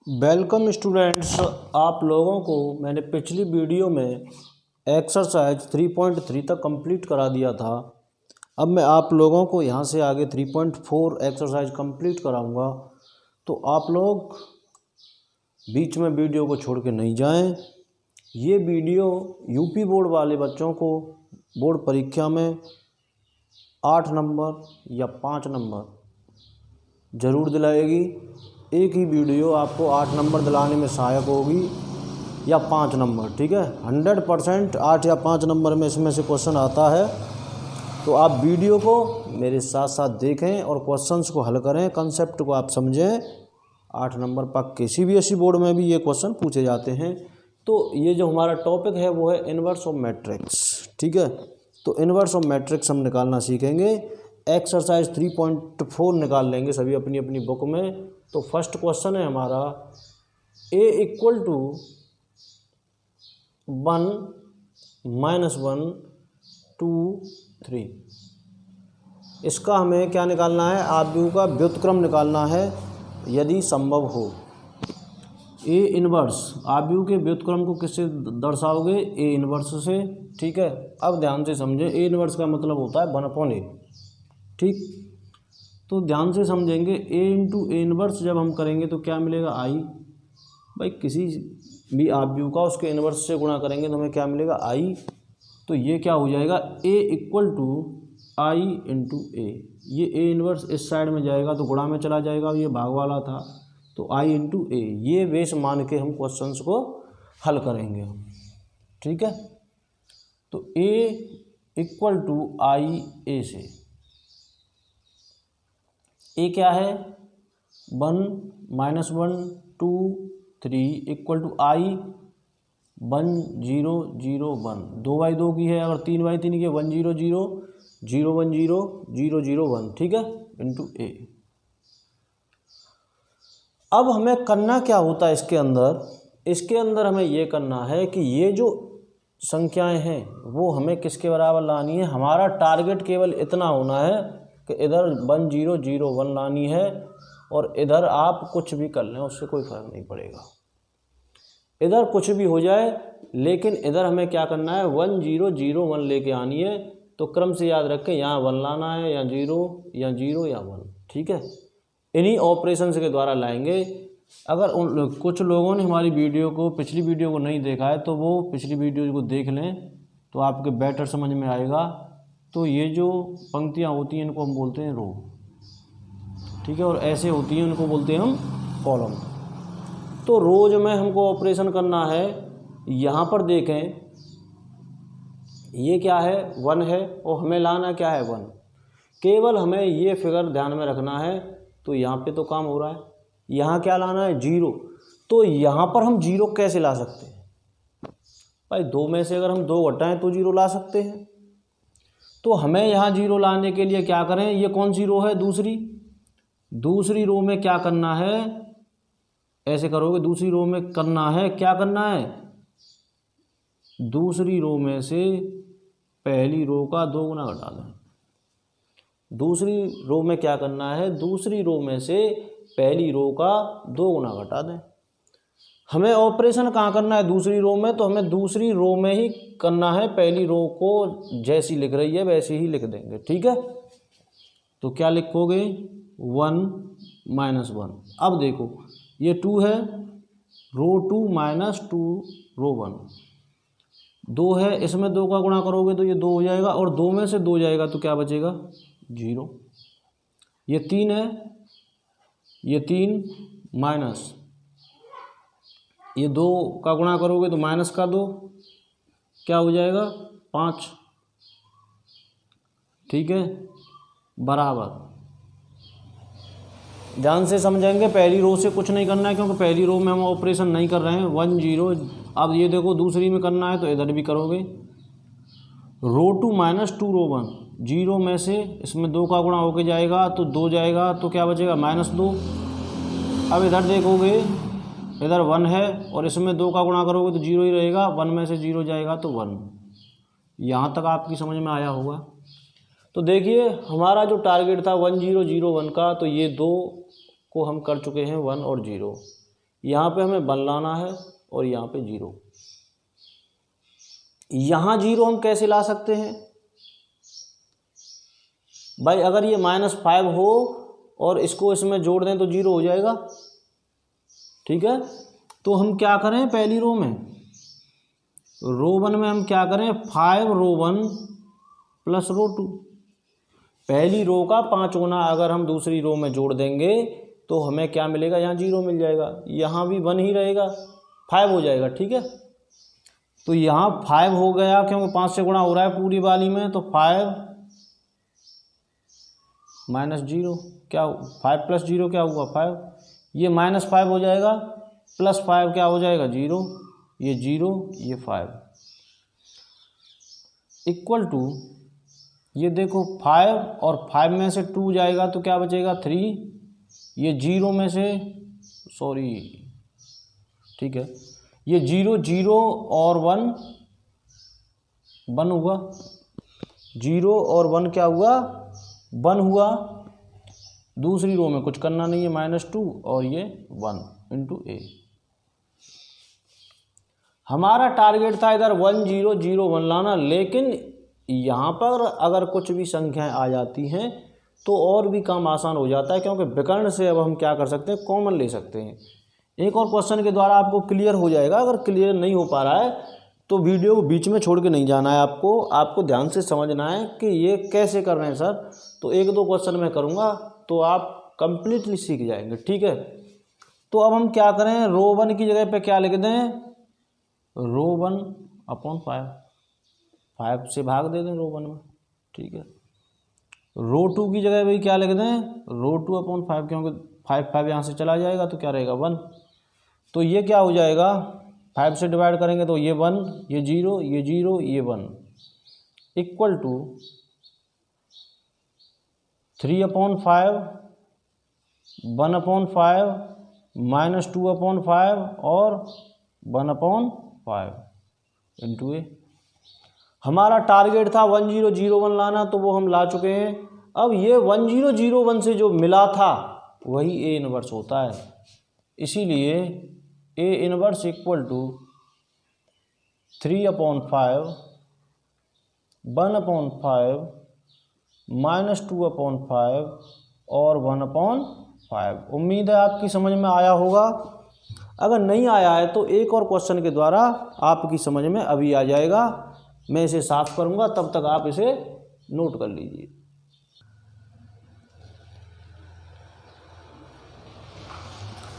Welcome students, आप लोगों को मैंने पिछली वीडियो में एक्सरसाइज 3.3 तक कंप्लीट करा दिया था। अब मैं आप लोगों को यहाँ से आगे 3.4 एक्सरसाइज कंप्लीट कराऊंगा, तो आप लोग बीच में वीडियो को छोड़ के नहीं जाएं। ये वीडियो यूपी बोर्ड वाले बच्चों को बोर्ड परीक्षा में 8 नंबर या 5 नंबर ज़रूर दिलाएगी। एक ही वीडियो आपको 8 नंबर दिलाने में सहायक होगी या 5 नंबर, ठीक है। 100% 8 या 5 नंबर में इसमें से क्वेश्चन आता है, तो आप वीडियो को मेरे साथ साथ देखें और क्वेश्चंस को हल करें, कंसेप्ट को आप समझें। 8 नंबर पक्के CBSE बोर्ड में भी ये क्वेश्चन पूछे जाते हैं। तो ये जो हमारा टॉपिक है वो है इन्वर्स ऑफ मैट्रिक्स, ठीक है। तो इन्वर्स ऑफ मैट्रिक्स हम निकालना सीखेंगे। एक्सरसाइज 3.4 निकाल लेंगे सभी अपनी अपनी बुक में। तो फर्स्ट क्वेश्चन है हमारा a इक्वल टू 1 -1 2 3। इसका हमें क्या निकालना है, आव्यूह का व्युत्क्रम निकालना है यदि संभव हो। ए इनवर्स आव्यूह के व्युत्क्रम को किससे दर्शाओगे, ए इनवर्स से, ठीक है। अब ध्यान से समझें, ए इनवर्स का मतलब होता है 1/a, ठीक। तो ध्यान से समझेंगे, a इंटू ए इनवर्स जब हम करेंगे तो क्या मिलेगा, i। भाई किसी भी आव्यूह का उसके इनवर्स से गुणा करेंगे तो हमें क्या मिलेगा, i। तो ये क्या हो जाएगा, a equal to i into A. ये a इनवर्स इस साइड में जाएगा तो गुणा में चला जाएगा, ये भाग वाला था, तो i इंटू ए। ये बेस मान के हम क्वेश्चंस को हल करेंगे हम, ठीक है। तो a equal to i a से ए क्या है, 1 -1 2 3 इक्वल टू i 1 0 0 1। 2/2 की है, अगर 3/3 की है 1 0 0 0 1 0 0 0 1, ठीक है, इंटू ए। अब हमें करना क्या होता है इसके अंदर हमें ये करना है कि ये जो संख्याएं हैं वो हमें किसके बराबर लानी है। हमारा टारगेट केवल इतना होना है कि इधर 1 0 0 1 लानी है, और इधर आप कुछ भी कर लें उससे कोई फर्क नहीं पड़ेगा, इधर कुछ भी हो जाए, लेकिन इधर हमें क्या करना है, 1 0 0 1 लेके आनी है। तो क्रम से याद रखें, यहाँ 1 लाना है, या 0 या 0 या 1, ठीक है। इन्हीं ऑपरेशंस के द्वारा लाएंगे। अगर कुछ लोगों ने हमारी पिछली वीडियो को नहीं देखा है तो वो पिछली वीडियो को देख लें, तो आपके बेटर समझ में आएगा। तो ये जो पंक्तियाँ होती हैं इनको हम बोलते हैं रो, ठीक है, और ऐसे होती हैं उनको बोलते हैं हम कॉलम। तो रोज में हमको ऑपरेशन करना है। यहाँ पर देखें, ये क्या है, 1 है, और हमें लाना क्या है, 1। केवल हमें ये फिगर ध्यान में रखना है। तो यहाँ पे तो काम हो रहा है, यहाँ क्या लाना है, 0। तो यहाँ पर हम 0 कैसे ला सकते हैं भाई, 2 में से अगर हम 2 घटाएं तो 0 ला सकते हैं। तो हमें यहाँ 0 लाने के लिए क्या करें, ये कौन सी रो है, दूसरी रो में क्या करना है, ऐसे करोगे, दूसरी रो में करना है, क्या करना है, दूसरी रो में से पहली रो का 2 गुना घटा दें। दूसरी रो में क्या करना है, दूसरी रो में से पहली रो का 2 गुना घटा दें। हमें ऑपरेशन कहाँ करना है, दूसरी रो में, तो हमें दूसरी रो में ही करना है। पहली रो को जैसी लिख रही है वैसे ही लिख देंगे, ठीक है। तो क्या लिखोगे, 1 -1। अब देखो, ये 2 है, रो 2 -2 रो 1। 2 है, इसमें 2 का गुणा करोगे तो ये 2 हो जाएगा, और 2 में से 2 जाएगा तो क्या बचेगा, 0। ये 3 है, ये 3 माइनस, ये 2 का गुणा करोगे तो माइनस का 2 क्या हो जाएगा, 5, ठीक है, बराबर। ध्यान से समझेंगे, पहली रो से कुछ नहीं करना है क्योंकि पहली रो में हम ऑपरेशन नहीं कर रहे हैं, 1 0। अब ये देखो, दूसरी में करना है तो इधर भी करोगे, रो 2 -2 रो 1। 0 में से इसमें 2 का गुणा होके जाएगा तो 2 जाएगा, तो क्या बचेगा, -2। अब इधर देखोगे, इधर 1 है और इसमें 2 का गुणा करोगे तो 0 ही रहेगा, 1 में से 0 जाएगा तो 1। यहाँ तक आपकी समझ में आया होगा। तो देखिए, हमारा जो टारगेट था 1 0 0 1 का, तो ये 2 को हम कर चुके हैं, 1 और 0। यहाँ पे हमें 1 लाना है और यहाँ पे 0। यहाँ 0 हम कैसे ला सकते हैं भाई? अगर ये -5 हो और इसको इसमें जोड़ दें तो 0 हो जाएगा, ठीक है। तो हम क्या करें, पहली रो में, रो 1 में हम क्या करें, 5 रो 1 प्लस रो 2, पहली रो का 5 गुना अगर हम दूसरी रो में जोड़ देंगे तो हमें क्या मिलेगा, यहाँ 0 मिल जाएगा, यहाँ भी 1 ही रहेगा, 5 हो जाएगा, ठीक है। तो यहाँ 5 हो गया क्योंकि 5 से गुणा हो रहा है पूरी वाली में, तो 5 माइनस 0 क्या, 5 प्लस 0 क्या हुआ 5, ये -5 हो जाएगा, प्लस 5 क्या हो जाएगा 0, ये 0 ये 5 इक्वल टू, ये देखो 5 और 5 में से 2 जाएगा तो क्या बचेगा 3, ये 0 में से सॉरी ठीक है, ये 0 0 और 1 हुआ, 0 और 1 क्या हुआ 1 हुआ। दूसरी रो में कुछ करना नहीं है, -2 और ये 1 इंटू a। हमारा टारगेट था इधर 1 0 0 1 लाना, लेकिन यहाँ पर अगर कुछ भी संख्याएं आ जाती हैं तो और भी काम आसान हो जाता है, क्योंकि विकर्ण से अब हम क्या कर सकते हैं, कॉमन ले सकते हैं। एक और क्वेश्चन के द्वारा आपको क्लियर हो जाएगा। अगर क्लियर नहीं हो पा रहा है तो वीडियो को बीच में छोड़ के नहीं जाना है, आपको ध्यान से समझना है कि ये कैसे कर रहे हैं सर। तो 1-2 क्वेश्चन मैं करूँगा तो आप कंप्लीटली सीख जाएंगे, ठीक है। तो अब हम क्या करें, रो 1 की जगह पे क्या लिख दें, रो 1/5, 5 से भाग दे दें रो 1 में, ठीक है। रो 2 की जगह भी क्या लिख दें, रो 2/5, क्योंकि 5 यहाँ से चला जाएगा तो क्या रहेगा 1। तो ये क्या हो जाएगा, 5 से डिवाइड करेंगे तो ये 1, ये 0, ये 0, ये 1 इक्वल टू 3/5 1/5 -2/5 और 1/5 इंटू a। हमारा टारगेट था 1 0 0 1 लाना, तो वो हम ला चुके हैं। अब ये 1 0 0 1 से जो मिला था वही a इनवर्स होता है, इसीलिए a इनवर्स इक्वल टू 3/5 1/5 -2/5 और 1/5। उम्मीद है आपकी समझ में आया होगा। अगर नहीं आया है तो एक और क्वेश्चन के द्वारा आपकी समझ में अभी आ जाएगा। मैं इसे साफ करूंगा, तब तक आप इसे नोट कर लीजिए।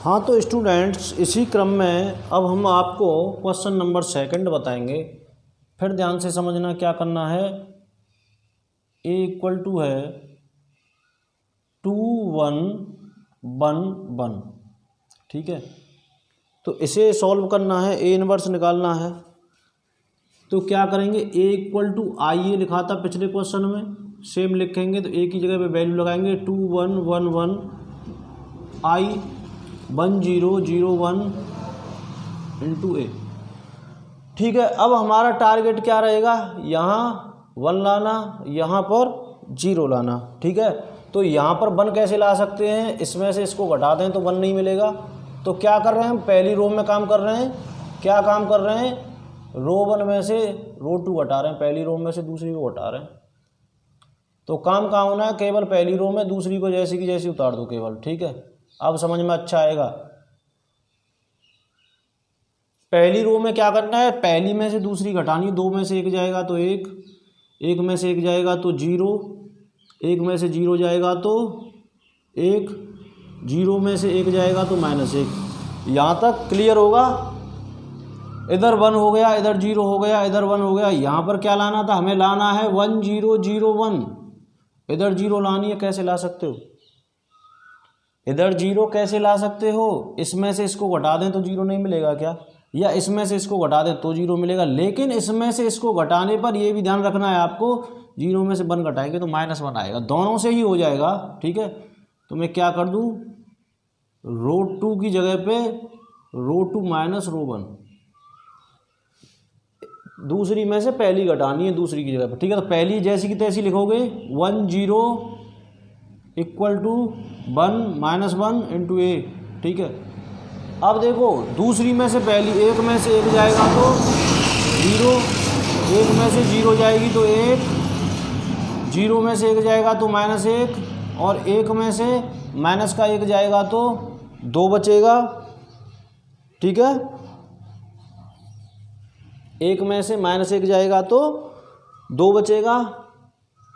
हाँ तो स्टूडेंट्स, इसी क्रम में अब हम आपको क्वेश्चन नंबर 2 बताएंगे। फिर ध्यान से समझना क्या करना है। a इक्वल टू है 2 1 1 1, ठीक है। तो इसे सॉल्व करना है, a इनवर्स निकालना है। तो क्या करेंगे, a इक्वल टू आई ए लिखा था पिछले क्वेश्चन में, सेम लिखेंगे। तो a की जगह पे वैल्यू लगाएंगे 2 1 1 1 i 1 0 0 1 इंटू a, ठीक है। अब हमारा टारगेट क्या रहेगा, यहाँ 1 लाना, यहाँ पर 0 लाना, ठीक है। तो यहाँ पर 1 कैसे ला सकते हैं, इसमें से इसको घटा दें तो 1 नहीं मिलेगा। तो क्या कर रहे हैं हम, पहली रो में काम कर रहे हैं। क्या काम कर रहे हैं, रो 1 में से रो 2 घटा रहे हैं, पहली रो में से दूसरी को घटा रहे हैं। तो काम कहाँ होना है, केवल पहली रो में, दूसरी को जैसी की जैसी उतार दो केवल, ठीक है। अब समझ में अच्छा आएगा। पहली रो में क्या करना है, पहली में से दूसरी घटानी, 2 में से 1 जाएगा तो 1, 1 में से 1 जाएगा तो 0, 1 में से 0 जाएगा तो 1, 0 में से 1 जाएगा तो -1। यहाँ तक क्लियर होगा। इधर 1 हो गया, इधर 0 हो गया, इधर 1 हो गया। यहाँ पर क्या लाना था, हमें लाना है 1 0 0 1। इधर 0 लानी है, कैसे ला सकते हो, इधर 0 कैसे ला सकते हो, इसमें से इसको घटा दें तो 0 नहीं मिलेगा क्या, या इसमें से इसको घटा दें तो 0 मिलेगा। लेकिन इसमें से इसको घटाने पर ये भी ध्यान रखना है आपको, 0 में से 1 घटाएंगे तो -1 आएगा, दोनों से ही हो जाएगा, ठीक है। तो मैं क्या कर दूं, रो 2 की जगह पे रो 2 माइनस रो 1, दूसरी में से पहली घटानी है दूसरी की जगह पर, ठीक है। तो पहली जैसी की तैसी लिखोगे, 1 0 इक्वल टू 1 -1 इंटू a, ठीक है। अब देखो दूसरी में से पहली, एक में से एक जाएगा तो 0, एक में से 0 जाएगी तो 1, 0 में से 1 जाएगा तो -1, और 1 में से माइनस का 1 जाएगा तो 2 बचेगा। ठीक है, 1 में से -1 जाएगा तो 2 बचेगा।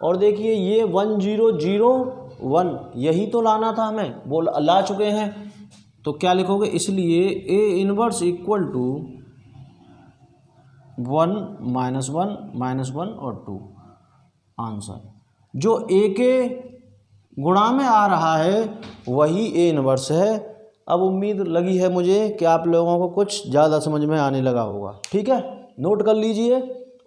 और देखिए ये 1 0 0 1, यही तो लाना था हमें, वो ला चुके हैं। तो क्या लिखोगे, इसलिए A इनवर्स इक्वल टू 1 -1 -1 और 2 आंसर। जो A के गुणा में आ रहा है वही A इनवर्स है। अब उम्मीद लगी है मुझे कि आप लोगों को कुछ ज़्यादा समझ में आने लगा होगा। ठीक है, नोट कर लीजिए।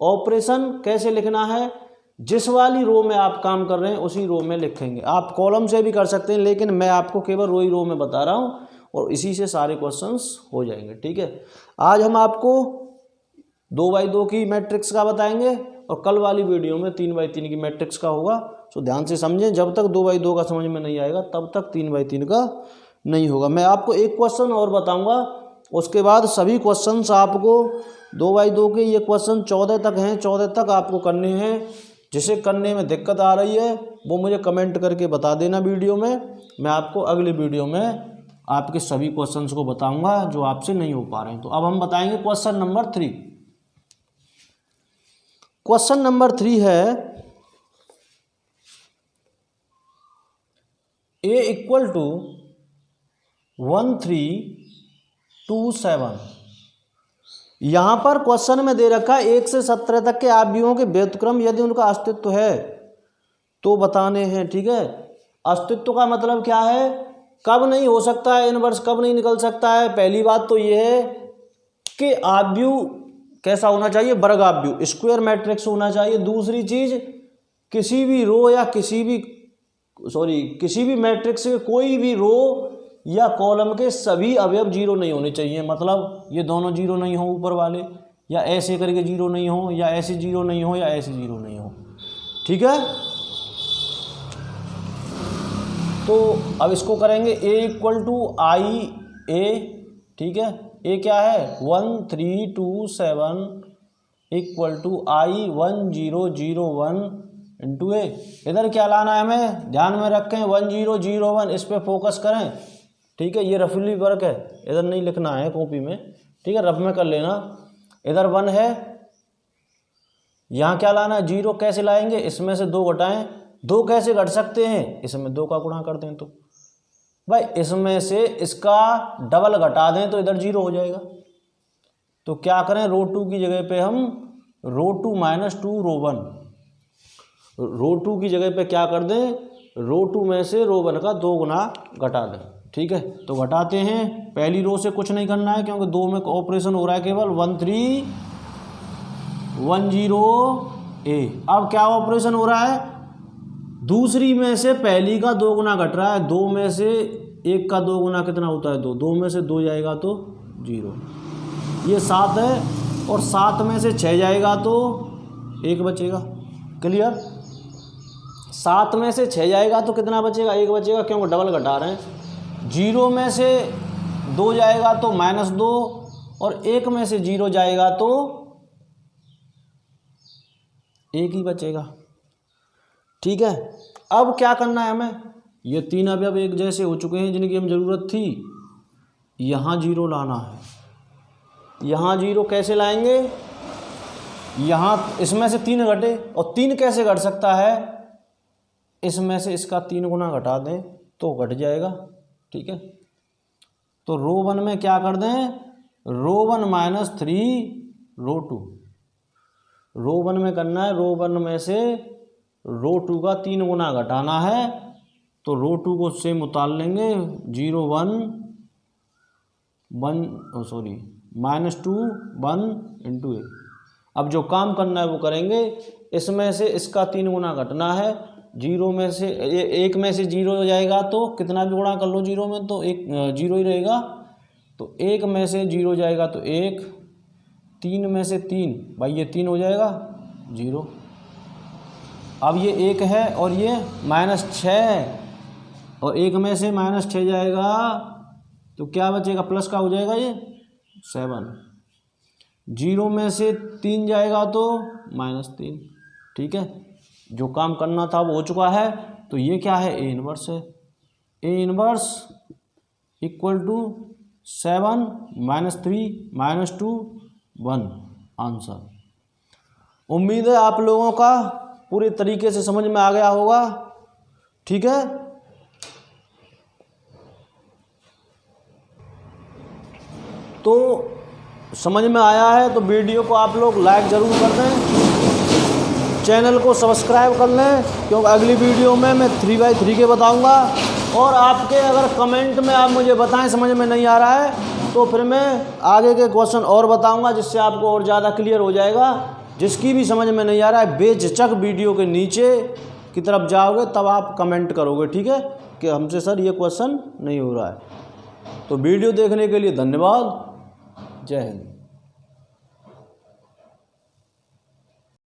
ऑपरेशन कैसे लिखना है, जिस वाली रो में आप काम कर रहे हैं उसी रो में लिखेंगे। आप कॉलम से भी कर सकते हैं, लेकिन मैं आपको केवल रो में बता रहा हूँ और इसी से सारे क्वेश्चंस हो जाएंगे। ठीक है, आज हम आपको 2x2 की मैट्रिक्स का बताएंगे और कल वाली वीडियो में 3x3 की मैट्रिक्स का होगा। तो ध्यान से समझें, जब तक 2x2 का समझ में नहीं आएगा तब तक 3x3 का नहीं होगा। मैं आपको एक क्वेश्चन और बताऊंगा, उसके बाद सभी क्वेश्चंस आपको 2x2 के ये क्वेश्चन 14 तक हैं, 14 तक आपको करने हैं। जिसे करने में दिक्कत आ रही है वो मुझे कमेंट करके बता देना वीडियो में। मैं आपको अगले वीडियो में आपके सभी क्वेश्चंस को बताऊंगा जो आपसे नहीं हो पा रहे हैं। तो अब हम बताएंगे क्वेश्चन नंबर 3। क्वेश्चन नंबर 3 है A इक्वल टू 1 3 2 7। यहाँ पर क्वेश्चन में दे रखा है 1 से 17 तक के आव्यूहों के व्युत्क्रम यदि उनका अस्तित्व है तो बताने हैं। ठीक है, अस्तित्व का मतलब क्या है, कब नहीं हो सकता है इनवर्स, कब नहीं निकल सकता है। पहली बात तो ये है कि आव्यूह कैसा होना चाहिए, वर्ग आव्यूह, स्क्वायर मैट्रिक्स होना चाहिए। दूसरी चीज, किसी भी रो या किसी भी मैट्रिक्स के कोई भी रो या कॉलम के सभी अवयव 0 नहीं होने चाहिए। मतलब ये दोनों 0 नहीं हो ऊपर वाले, या ऐसे करके 0 नहीं हो, या ऐसे 0 नहीं हो, या ऐसे 0 नहीं हो। ठीक है, तो अब इसको करेंगे A equal to I A. ठीक है, A क्या है 1 3 2 7 equal to I 1 0 0 1 into A। इधर क्या लाना है हमें, ध्यान में रखें 1 0 0 1, इस पे फोकस करें। ठीक है, ये रफली वर्क है, इधर नहीं लिखना है कॉपी में। ठीक है, रफ में कर लेना। इधर 1 है, यहाँ क्या लाना है 0। कैसे लाएंगे, इसमें से 2 घटाएं। 2 कैसे घट सकते हैं, इसमें 2 का गुणा कर दें तो भाई इसमें से इसका डबल घटा दें तो इधर 0 हो जाएगा। तो क्या करें, रो 2 की जगह पे हम रो 2 -2 रो 1, रो 2 की जगह पे क्या कर दें, रो 2 में से रो 1 का 2 गुना घटा दें। ठीक है, तो घटाते हैं। पहली रो से कुछ नहीं करना है क्योंकि 2 में ऑपरेशन हो रहा है केवल 1 3 1 0 A। अब क्या ऑपरेशन हो रहा है, दूसरी में से पहली का 2 गुना घट रहा है। 2 में से 1 का 2 गुना कितना होता है 2, 2 में से 2 जाएगा तो 0। ये 7 है, और 7 में से 6 जाएगा तो 1 बचेगा। क्लियर, 7 में से 6 जाएगा तो कितना बचेगा, 1 बचेगा, क्योंकि डबल घटा रहे हैं। 0 में से 2 जाएगा तो -2, और 1 में से 0 जाएगा तो 1 ही बचेगा। ठीक है, अब क्या करना है हमें, ये 3 अवयव एक जैसे हो चुके हैं जिनकी हम जरूरत थी। यहाँ 0 लाना है। यहाँ 0 कैसे लाएंगे, यहाँ इसमें से 3 घटे, और 3 कैसे घट सकता है, इसमें से इसका 3 गुना घटा दें तो घट जाएगा। ठीक है, तो रो 1 में क्या कर दें, रो 1 -3 रो 2। रो 1 में करना है, रो 1 में से रो 2 का 3 गुना घटाना है। तो रो 2 को सेम उतार लेंगे, 0 1 -2 1 इंटू A। अब जो काम करना है वो करेंगे। इसमें से इसका 3 गुना घटना है। 0 में से 1 में से 0 हो जाएगा तो कितना भी गुणा कर लो 0 में तो 1 0 ही रहेगा। तो 1 में से 0 जाएगा तो 1, 3 में से 3 भाई ये 3 हो जाएगा 0। अब ये 1 है और ये -6, और 1 में से -6 जाएगा तो क्या बचेगा, प्लस का हो जाएगा ये 7। 0 में से 3 जाएगा तो -3। ठीक है, जो काम करना था वो हो चुका है। तो ये क्या है, A इनवर्स है। A inverse equal to 7 -3 -2 1 answer. उम्मीद है आप लोगों का पूरे तरीके से समझ में आ गया होगा। ठीक है, तो समझ में आया है तो वीडियो को आप लोग लाइक ज़रूर कर दें, चैनल को सब्सक्राइब कर लें, क्योंकि अगली वीडियो में मैं 3x3 के बताऊंगा। और आपके अगर कमेंट में आप मुझे बताएं समझ में नहीं आ रहा है तो फिर मैं आगे के क्वेश्चन और बताऊंगा, जिससे आपको और ज़्यादा क्लियर हो जाएगा। जिसकी भी समझ में नहीं आ रहा है बेझिझक वीडियो के नीचे की तरफ जाओगे तब आप कमेंट करोगे, ठीक है, कि हमसे सर ये क्वेश्चन नहीं हो रहा है। तो वीडियो देखने के लिए धन्यवाद। जय हिंद।